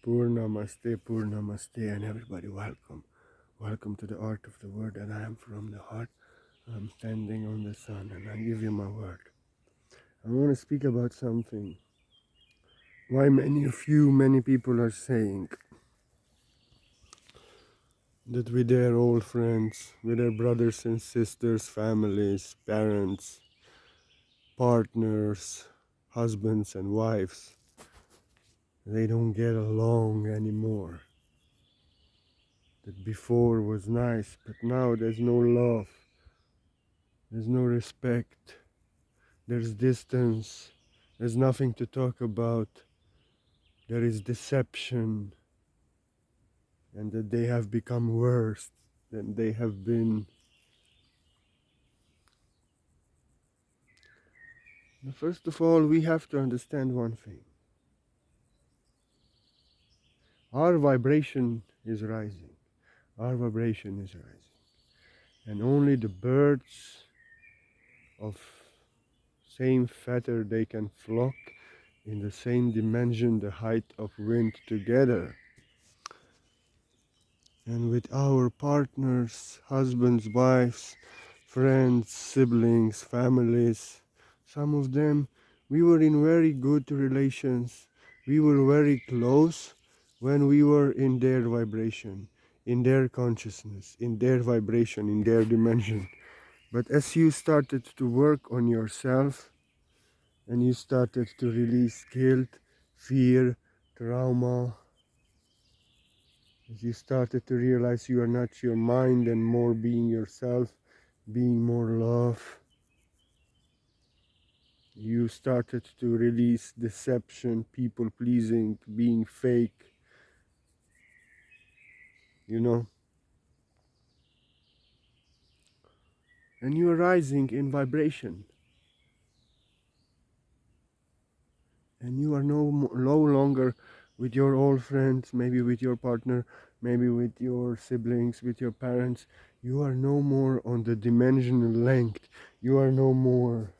Purnamaste, and everybody welcome. Welcome to the art of the word, and I am from the heart. I'm standing on the sun, and I give you my word. I want to speak about something. Why many people are saying that with their old friends, with their brothers and sisters, families, parents, partners, husbands and wives, they don't get along anymore. That before was nice, but now there's no love, there's no respect, there's distance, there's nothing to talk about, there is deception, and that they have become worse than they have been. First of all, we have to understand one thing. Our vibration is rising. Our vibration is rising. And only the birds of same feather, they can flock in the same dimension, the height of wind together. And with our partners, husbands, wives, friends, siblings, families, some of them, we were in very good relations. We were very close when we were in their vibration, in their consciousness, in their vibration, in their dimension. But as you started to work on yourself, and you started to release guilt, fear, trauma, as you started to realize you are not your mind and more being yourself, being more love, you started to release deception, people pleasing, being fake, and you are rising in vibration. And you are no longer with your old friends, maybe with your partner, maybe with your siblings, with your parents. You are no more on the dimensional length. You are no more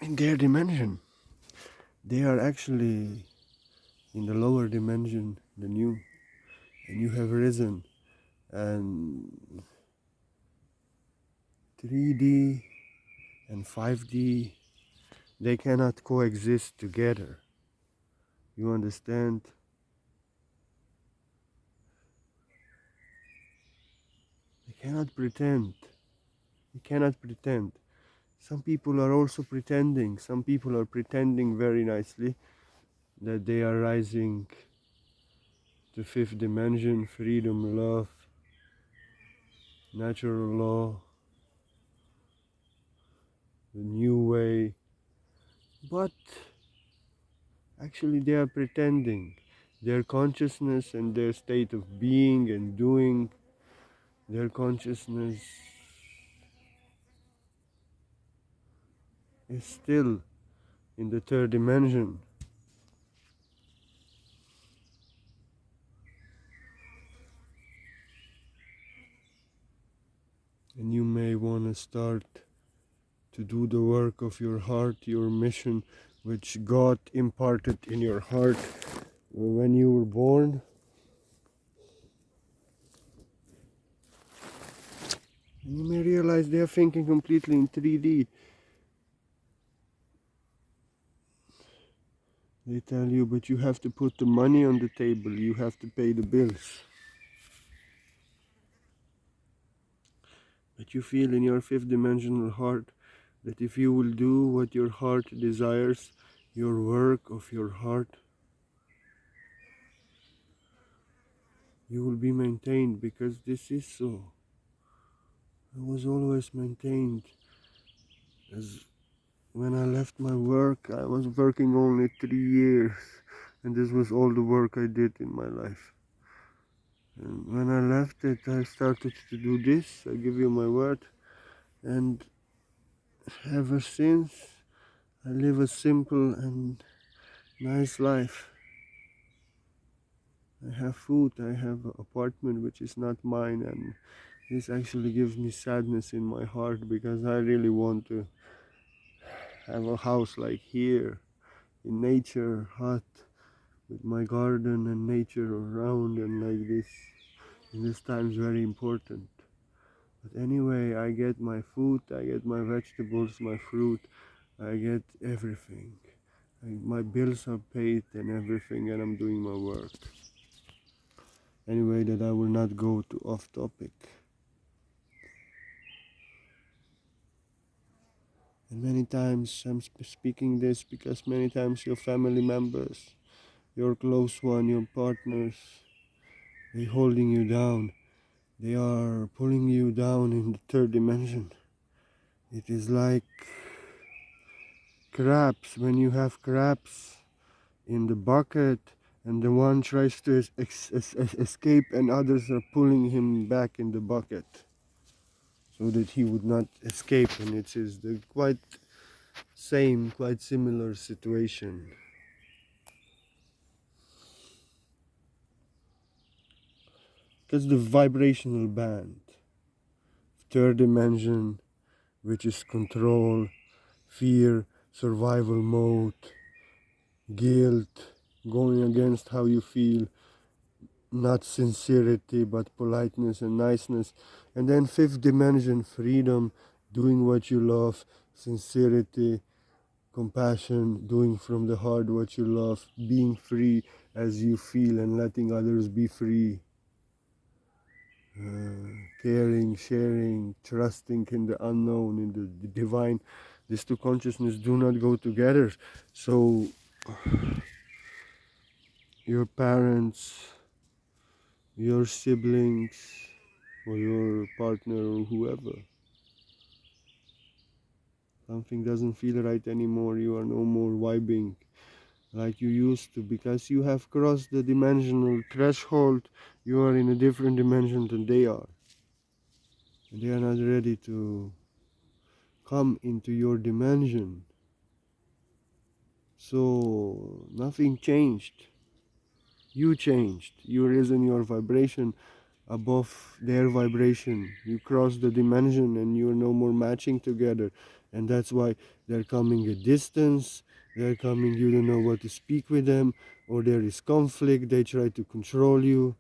in their dimension. They are actually in the lower dimension than you. And you have risen. And 3D and 5D, they cannot coexist together. You understand? They cannot pretend. You cannot pretend. Some people are also pretending. Some people are pretending very nicely that they are rising to fifth dimension, freedom, love, natural law, the new way. But actually they are pretending. Their consciousness and their state of being and doing, their consciousness is still in the third dimension. And you may want to start to do the work of your heart, your mission, which God imparted in your heart when you were born. And you may realize they are thinking completely in 3D. They tell you, but you have to put the money on the table, you have to pay the bills. But you feel in your fifth dimensional heart that if you will do what your heart desires, your work of your heart, you will be maintained, because this is so. I was always maintained. As when I left my work, I was working only 3 years, and this was all the work I did in my life. And when I left it, I started to do this, I give you my word, and ever since I live a simple and nice life. I have food, I have an apartment which is not mine, and this actually gives me sadness in my heart, because I really want to have a house like here in nature, hut, with my garden and nature around and like this. And this time is very important. But anyway, I get my food, I get my vegetables, my fruit, I get everything. My bills are paid and everything, and I'm doing my work. Anyway, that I will not go to off topic. And many times I'm speaking this because many times your family members, your close one, your partners, they holding you down. They are pulling you down in the third dimension. It is like crabs. When you have crabs in the bucket and the one tries to escape and others are pulling him back in the bucket so that he would not escape, and it is the quite similar situation. Because the vibrational band, third dimension, which is control, fear, survival mode, guilt, going against how you feel, not sincerity but politeness and niceness. And then fifth dimension, freedom, doing what you love, sincerity, compassion, doing from the heart what you love, being free as you feel and letting others be free. Caring, sharing, trusting in the unknown, in the divine. These two consciousnesses do not go together. So your parents, your siblings, or your partner or whoever, something doesn't feel right anymore. You are no more vibing like you used to because you have crossed the dimensional threshold. You are in a different dimension than they are. And they are not ready to come into your dimension. So nothing changed. You changed. You risen your vibration above their vibration. You cross the dimension and you're no more matching together. And that's why they're coming a distance. They're coming, you don't know what to speak with them, or there is conflict. They try to control you,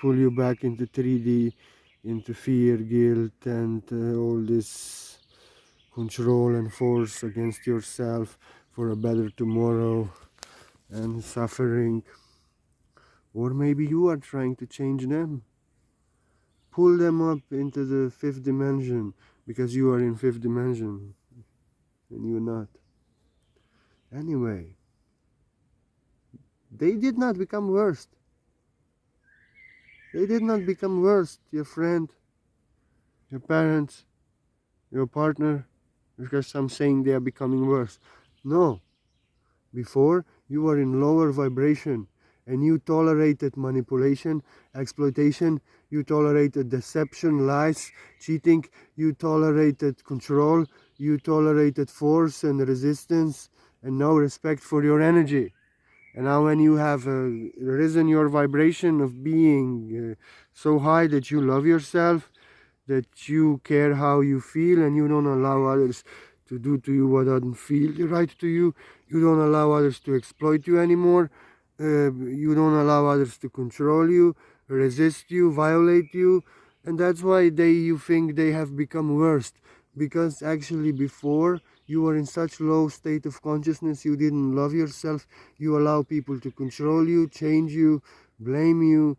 pull you back into 3D, into fear, guilt, and all this control and force against yourself for a better tomorrow and suffering. Or maybe you are trying to change them. Pull them up into the fifth dimension because you are in fifth dimension and you're not. Anyway, they did not become worse. They did not become worse, your friend, your parents, your partner, because I'm saying they are becoming worse. No, before you were in lower vibration and you tolerated manipulation, exploitation, you tolerated deception, lies, cheating, you tolerated control, you tolerated force and resistance and no respect for your energy. And now when you have risen your vibration of being so high that you love yourself, that you care how you feel and you don't allow others to do to you what doesn't feel right to you. You don't allow others to exploit you anymore. You don't allow others to control you, resist you, violate you. And that's why you think they have become worst. Because actually before you were in such low state of consciousness, you didn't love yourself. You allow people to control you, change you, blame you,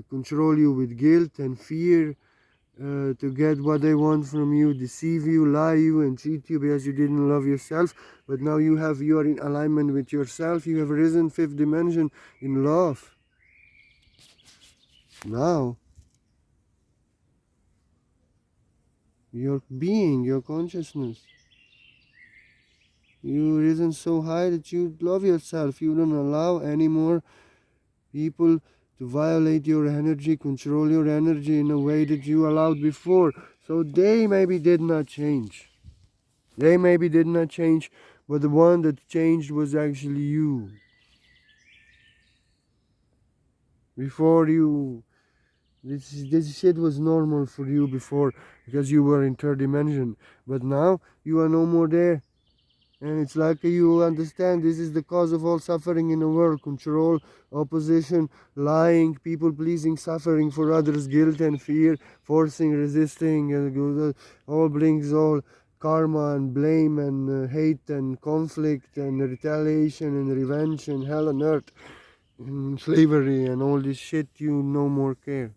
control you with guilt and fear, to get what they want from you, deceive you, lie you, and cheat you because you didn't love yourself. But now you are in alignment with yourself. You have risen fifth dimension in love. Now your being, your consciousness, you risen so high that you love yourself. You don't allow anymore people to violate your energy, control your energy in a way that you allowed before. So they maybe did not change. They maybe did not change, but the one that changed was actually you. Before you, this shit was normal for you before because you were in third dimension. But now you are no more there. And it's like you understand this is the cause of all suffering in the world: control, opposition, lying, people pleasing, suffering for others, guilt and fear, forcing, resisting, and all brings all karma and blame and hate and conflict and retaliation and revenge and hell on earth and slavery and all this shit. You no more care.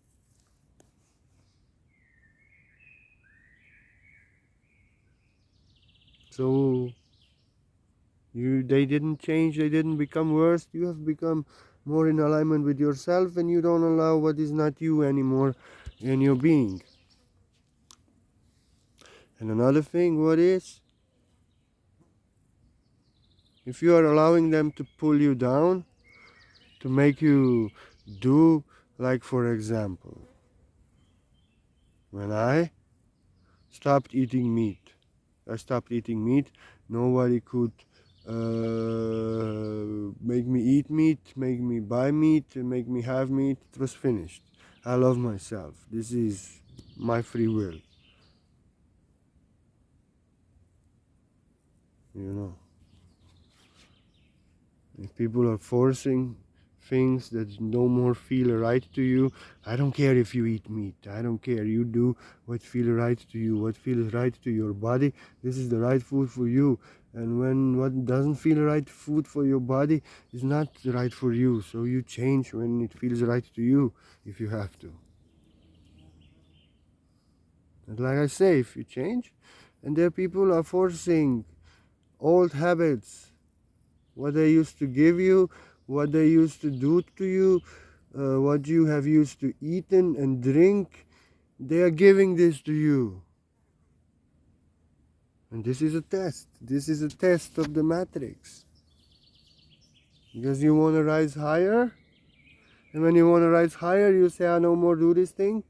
So they didn't change, they didn't become worse. You have become more in alignment with yourself, and you don't allow what is not you anymore in your being. And another thing, what is, if you are allowing them to pull you down, to make you do, like for example, when I stopped eating meat, nobody could make me eat meat, make me buy meat, make me have meat. It was finished. I love myself. This is my free will, you know. If people are forcing things that no more feel right to you, I don't care if you eat meat. I don't care. You do what feels right to you, what feels right to your body. This is the right food for you. And when what doesn't feel right food for your body is not right for you, so you change when it feels right to you, if you have to. And like I say, if you change, and there people are forcing old habits, what they used to give you, what they used to do to you, what you have used to eat and drink, they are giving this to you. And this is a test. This is a test of the matrix. Because you want to rise higher, and when you want to rise higher, you say, I no more do this thing.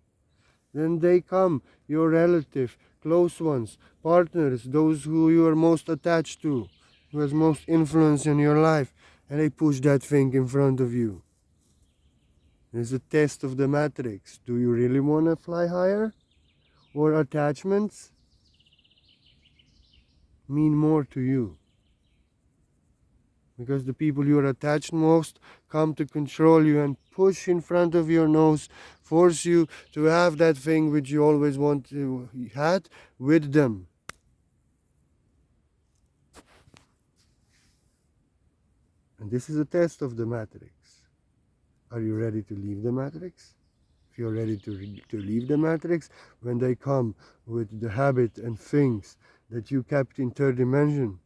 Then they come, your relative, close ones, partners, those who you are most attached to, who has most influence in your life, and they push that thing in front of you. It's a test of the matrix. Do you really want to fly higher? Or attachments mean more to you? Because the people you are attached most come to control you and push in front of your nose, force you to have that thing which you always want to had with them. And this is a test of the matrix. Are you ready to leave the matrix? If you're ready to leave the matrix, when they come with the habit and things that you kept in third dimension,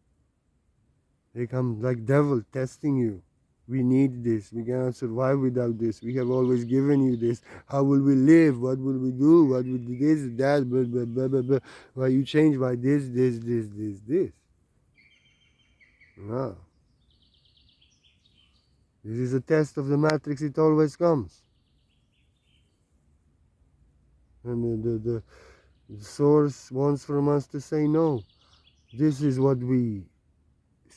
they come like devil testing you. We need this. We cannot survive without this. We have always given you this. How will we live? What will we do? What will be this, that, blah, blah, blah, blah, blah. Why you change by this? No. This is a test of the matrix. It always comes. And the source wants from us to say no. This is what we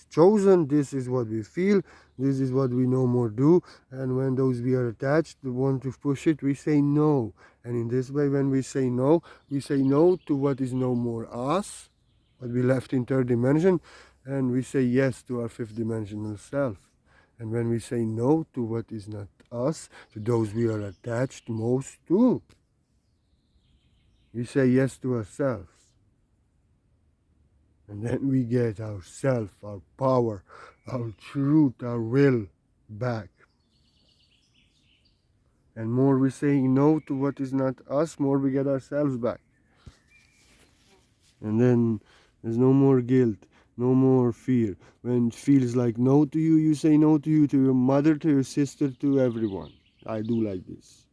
chosen, this is what we feel, this is what we no more do. And when those we are attached want to push it, we say no. And in this way, when we say no to what is no more us, what we left in third dimension, and we say yes to our fifth dimensional self. And when we say no to what is not us, to those we are attached most to, we say yes to ourselves. And then we get our self, our power, our truth, our will back. And more we say no to what is not us, more we get ourselves back. And then there's no more guilt, no more fear. When it feels like no to you, you say no to you, to your mother, to your sister, to everyone. I do like this.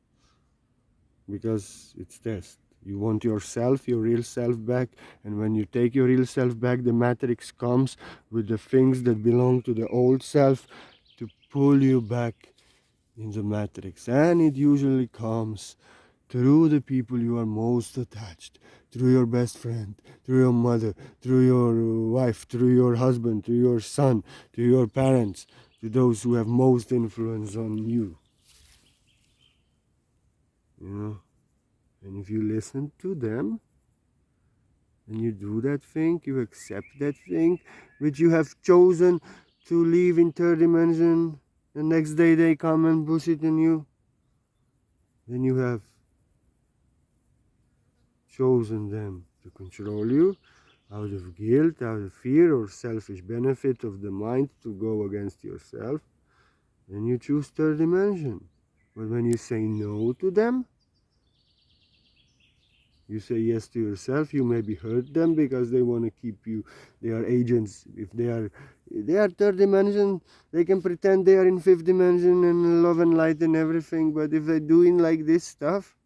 Because it's test. You want yourself, your real self back, and when you take your real self back, the matrix comes with the things that belong to the old self to pull you back in the matrix. And it usually comes through the people you are most attached, through your best friend, through your mother, through your wife, through your husband, through your son, to your parents, to those who have most influence on you. You know? And if you listen to them, and you do that thing, you accept that thing which you have chosen to live in third dimension. The next day they come and push it in you. Then you have chosen them to control you out of guilt, out of fear, or selfish benefit of the mind to go against yourself. Then you choose third dimension. But when you say no to them, you say yes to yourself, you maybe hurt them because they want to keep you. They are agents. If they are third dimension, they can pretend they are in fifth dimension and love and light and everything. But if they're doing like this stuff,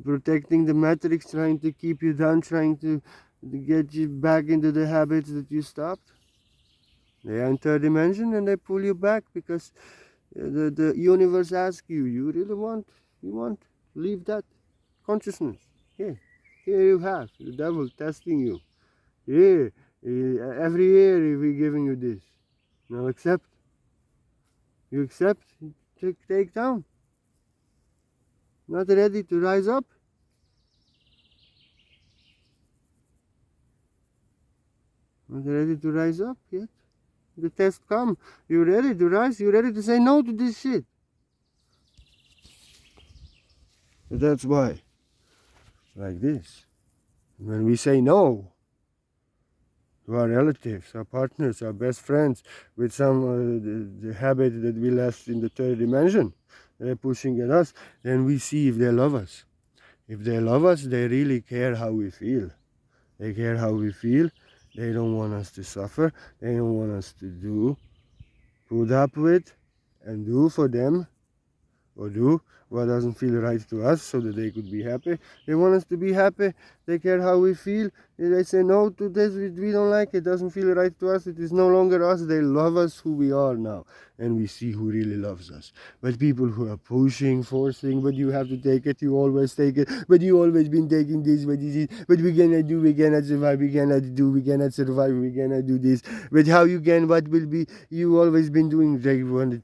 protecting the matrix, trying to keep you down, trying to get you back into the habits that you stopped, they are in third dimension and they pull you back because the universe asks you, you really want, leave that consciousness. Here you have the devil testing you. Here, every year we're giving you this. Now accept. You accept, take down. Not ready to rise up. Not ready to rise up yet. The test come. You ready to rise? You ready to say no to this shit? That's why. Like this. When we say no to our relatives, our partners, our best friends, with some the habit that we left in the third dimension, they're pushing at us, then we see if they love us. If they love us, they really care how we feel. They care how we feel. They don't want us to suffer. They don't want us to put up with and do for them, or do what doesn't feel right to us so that they could be happy. They want us to be happy. They care how we feel. They say no to this, we don't like it, doesn't feel right to us, it is no longer us. They love us who we are now, and we see who really loves us. But people who are pushing, forcing, but you have to take it, you always take it, but you always been taking this, but we cannot do, we cannot survive, we cannot do, we cannot survive, we cannot do this. But how you can, what will be, you always been doing. They wanted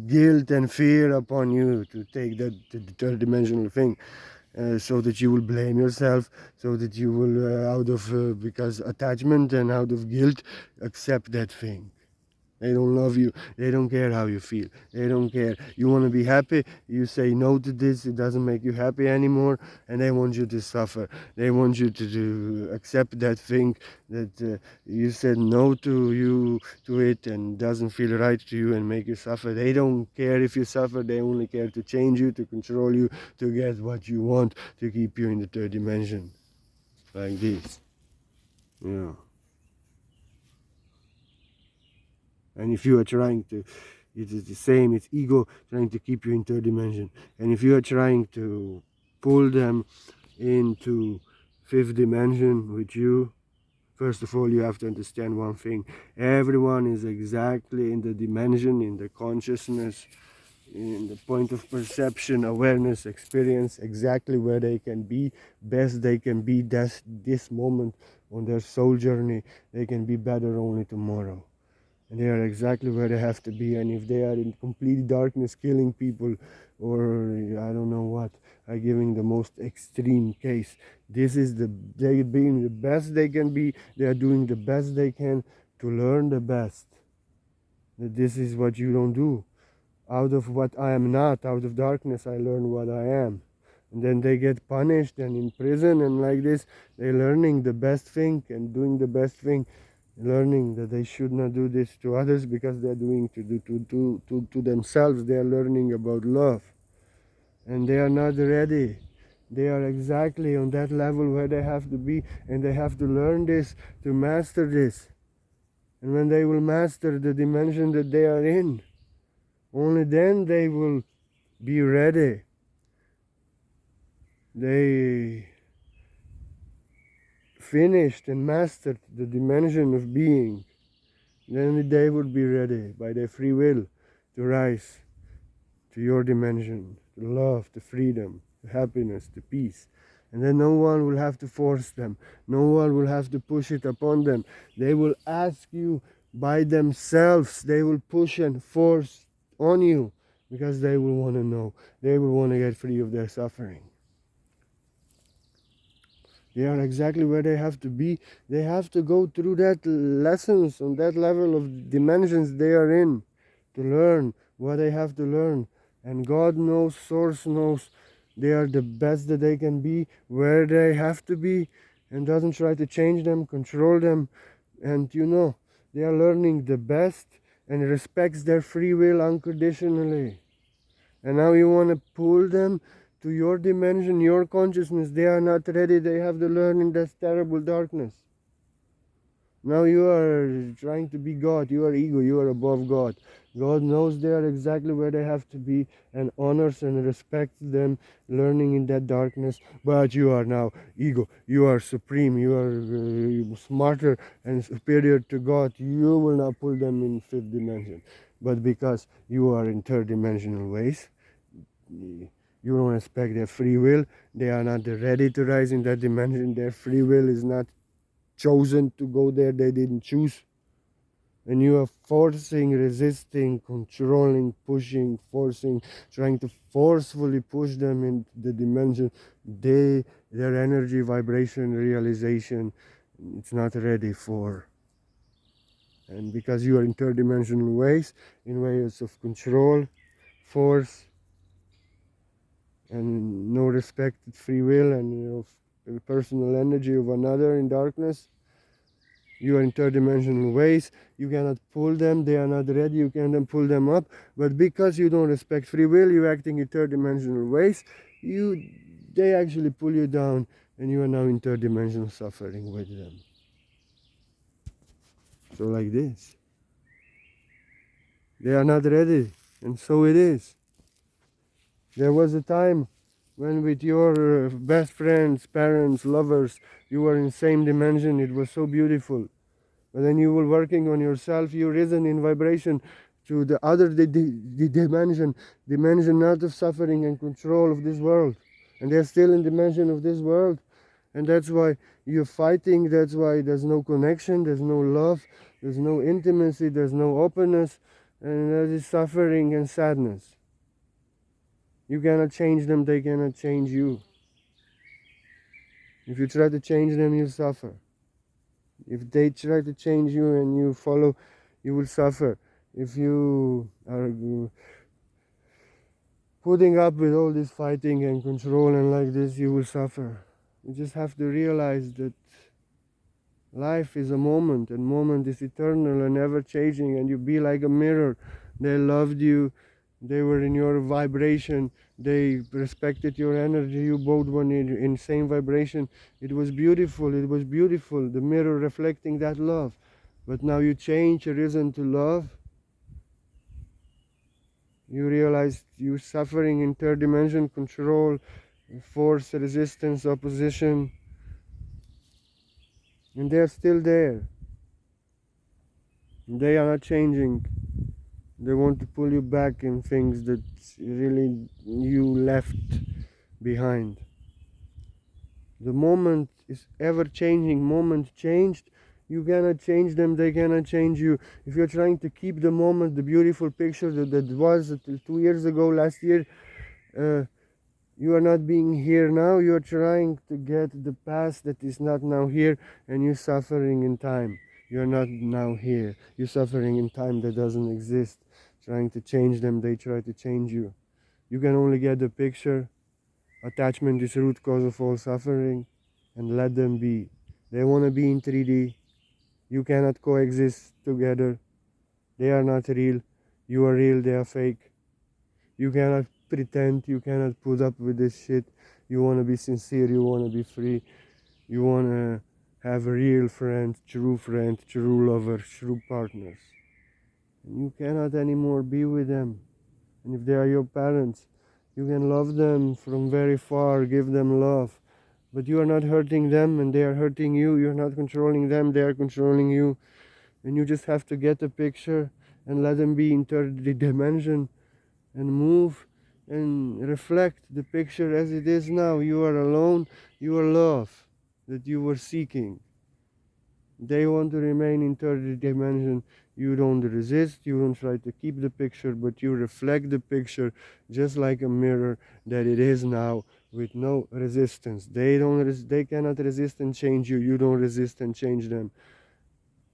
guilt and fear upon you to take that to the third dimensional thing, so that you will blame yourself, so that you will out of because attachment and out of guilt accept that thing. They don't love you. They don't care how you feel. They don't care. You want to be happy, you say no to this, it doesn't make you happy anymore, and they want you to suffer. They want you to accept that thing that you said no to it and doesn't feel right to you and make you suffer. They don't care if you suffer. They only care to change you, to control you, to get what you want, to keep you in the third dimension. Like this. Yeah. And if you are trying to, it is the same, it's ego trying to keep you in third dimension. And if you are trying to pull them into fifth dimension with you, first of all, you have to understand one thing. Everyone is exactly in the dimension, in the consciousness, in the point of perception, awareness, experience, exactly where they can be, best they can be this moment on their soul journey. They can be better only tomorrow. And they are exactly where they have to be. And if they are in complete darkness, killing people, or I don't know what, are giving the most extreme case, this is they being the best they can be. They are doing the best they can to learn the best. That this is what you don't do. Out of what I am not, out of darkness, I learn what I am. And then they get punished and in prison, and like this, they're learning the best thing and doing the best thing, learning that they should not do this to others because they're doing to themselves. They are learning about love, and they are not ready. They are exactly on that level where they have to be, and they have to learn this to master this. And when they will master the dimension that they are in, only then they will be ready. They finished and mastered the dimension of being. Then they would be ready by their free will to rise to your dimension, to love, to freedom, to happiness, to peace. And then no one will have to force them. No one will have to push it upon them. They will ask you by themselves. They will push and force on you because they will want to know. They will want to get free of their suffering. They are exactly where they have to be. They have to go through that lessons on that level of dimensions they are in to learn what they have to learn. And God knows, Source knows, they are the best that they can be, where they have to be, and doesn't try to change them, control them. And they are learning the best and respects their free will unconditionally. And now you want to pull them to your dimension, your consciousness. They are not ready. They have to learn in this terrible darkness. Now you are trying to be God. You are ego. You are above God. God knows they are exactly where they have to be and honors and respects them learning in that darkness. But you are now ego. You are supreme. You are smarter and superior to God. You will not pull them in fifth dimension. But because you are in third dimensional ways, you don't respect their free will. They are not ready to rise in that dimension. Their free will is not chosen to go there. They didn't choose. And you are forcing, resisting, controlling, pushing, forcing, trying to forcefully push them in the dimension their energy, vibration, realization, it's not ready for. And because you are in third dimensional ways, in ways of control, force, and no respected free will and personal energy of another in darkness, you are in third dimensional ways. You cannot pull them. They are not ready. You cannot pull them up. But because you don't respect free will, you're acting in third dimensional ways. They actually pull you down, and you are now in third dimensional suffering with them. So like this, they are not ready, and so it is. There was a time when with your best friends, parents, lovers, you were in same dimension. It was so beautiful. But then you were working on yourself, you risen in vibration to the other dimension not of suffering and control of this world. And they're still in dimension of this world. And that's why you're fighting, that's why there's no connection, there's no love, there's no intimacy, there's no openness, and there is suffering and sadness. You cannot change them, they cannot change you. If you try to change them, you suffer. If they try to change you and you follow, you will suffer. If you are putting up with all this fighting and control and like this, you will suffer. You just have to realize that life is a moment, and moment is eternal and ever changing, and you be like a mirror. They loved you, they were in your vibration, they respected your energy, you both were in same vibration. It was beautiful, the mirror reflecting that love. But now you change arisen to love. You realize you're suffering in third dimension, control, force, resistance, opposition, and they're still there. They are not changing. They want to pull you back in things that really you left behind. The moment is ever changing. Moment changed, you cannot change them, they cannot change you. If you're trying to keep the moment, the beautiful picture that was 2 years ago, last year, you are not being here now. You are trying to get the past that is not now here, and you're suffering in time. You're not now here. You're suffering in time that doesn't exist. Trying to change them, they try to change you. You can only get the picture. Attachment is root cause of all suffering, and let them be. They want to be in 3D. You cannot coexist together. They are not real. You are real, they are fake. You cannot pretend, you cannot put up with this shit. You want to be sincere, you want to be free. You want to have real friends, true lovers, true partners. And you cannot anymore be with them. And if they are your parents, you can love them from very far, give them love. But you are not hurting them and they are hurting you. You're not controlling them, they are controlling you. And you just have to get a picture and let them be in third dimension and move and reflect the picture as it is now. You are alone, you are love that you were seeking. They want to remain in third dimension. You don't resist, you don't try to keep the picture, but you reflect the picture just like a mirror that it is now with no resistance. They cannot resist and change you. You don't resist and change them.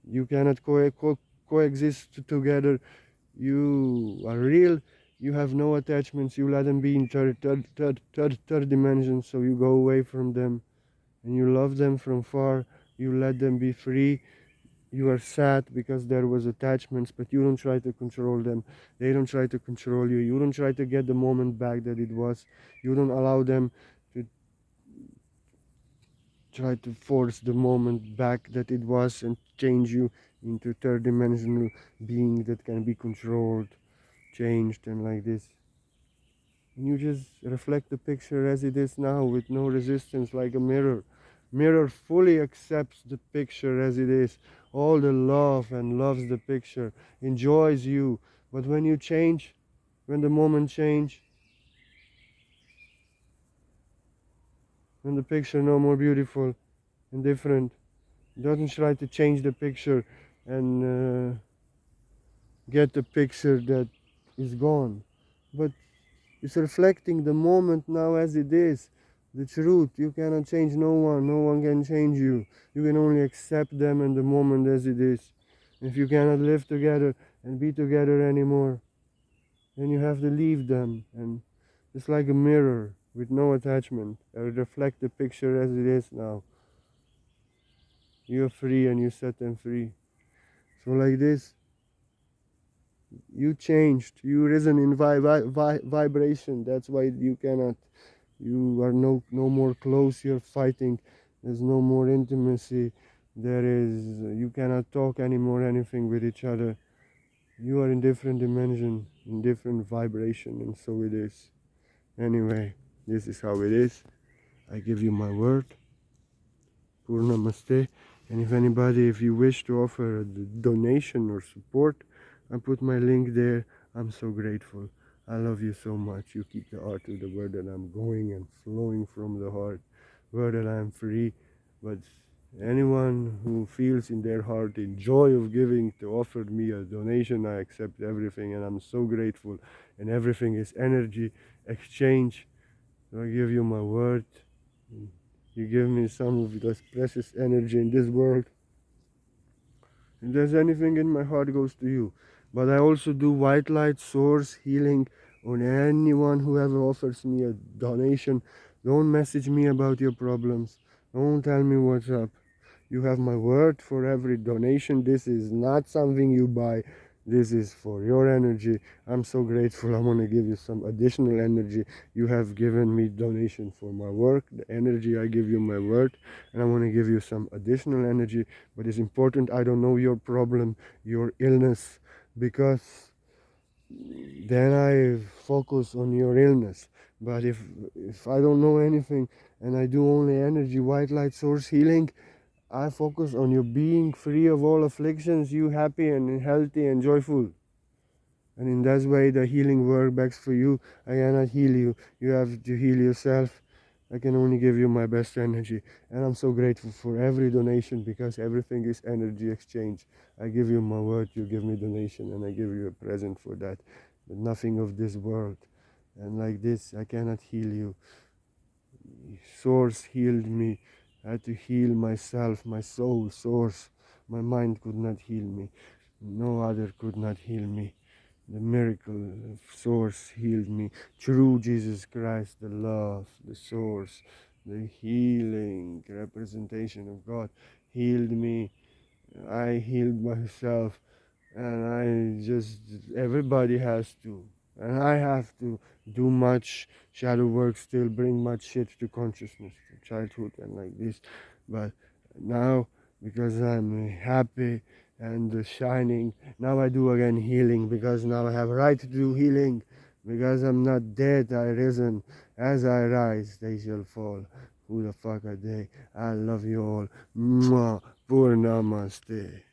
You cannot coexist together. You are real. You have no attachments. You let them be in third dimension, so you go away from them and you love them from far. You let them be free. You are sad because there was attachments, but you don't try to control them. They don't try to control you. You don't try to get the moment back that it was. You don't allow them to try to force the moment back that it was and change you into third dimensional being that can be controlled, changed, and like this. And you just reflect the picture as it is now with no resistance, like a mirror. Mirror fully accepts the picture as it is, all the love, and loves the picture, enjoys you. But when you change, when the moment change, when the picture no more beautiful and different, doesn't try to change the picture and get the picture that is gone, but it's reflecting the moment now as it is, the truth. You cannot change no one. No one can change you. You can only accept them and the moment as it is. If you cannot live together and be together anymore, then you have to leave them. And it's like a mirror with no attachment. I reflect the picture as it is now. You're free and you set them free. So like this, you changed. You risen in vibration. That's why you cannot. You are no more close. You're fighting. There's no more intimacy. There is. You cannot talk anymore anything with each other. You are in different dimension, in different vibration, and so it is. Anyway, this is how it is. I give you my word. Purnamaste. And if anybody, if you wish to offer a donation or support, I put my link there. I'm so grateful. I love you so much. You keep the art of the word that I'm going and flowing from the heart, word that I'm free. But anyone who feels in their heart the joy of giving to offer me a donation, I accept everything and I'm so grateful. And everything is energy exchange. So I give you my word. You give me some of this precious energy in this world. If there's anything in my heart, goes to you. But I also do white light source healing on anyone who ever offers me a donation. Don't message me about your problems. Don't tell me what's up. You have my word for every donation. This is not something you buy. This is for your energy. I'm so grateful. I want to give you some additional energy. You have given me donation for my work, the energy. I give you my word, and I want to give you some additional energy. But it's important I don't know your problem, your illness, because then I focus on your illness. But if I don't know anything and I do only energy, white light source healing, I focus on you being free of all afflictions, you happy and healthy and joyful. And in that way, the healing work backs for you. I cannot heal you. You have to heal yourself. I can only give you my best energy. And I'm so grateful for every donation because everything is energy exchange. I give you my word, you give me donation, and I give you a present for that. But nothing of this world. And like this, I cannot heal you. Source healed me. I had to heal myself, my soul, source. My mind could not heal me. No other could not heal me. The miracle of source healed me. True Jesus Christ, the love, the source, the healing representation of God healed me. I healed myself. And I just, everybody has to. And I have to do much shadow work still, bring much shit to consciousness, to childhood and like this. But now, because I'm happy and shining, now I do again healing, because now I have a right to do healing, because I'm not dead, I risen. As I rise, they shall fall. Who the fuck are they? I love you all. Mwah. Purnamaste.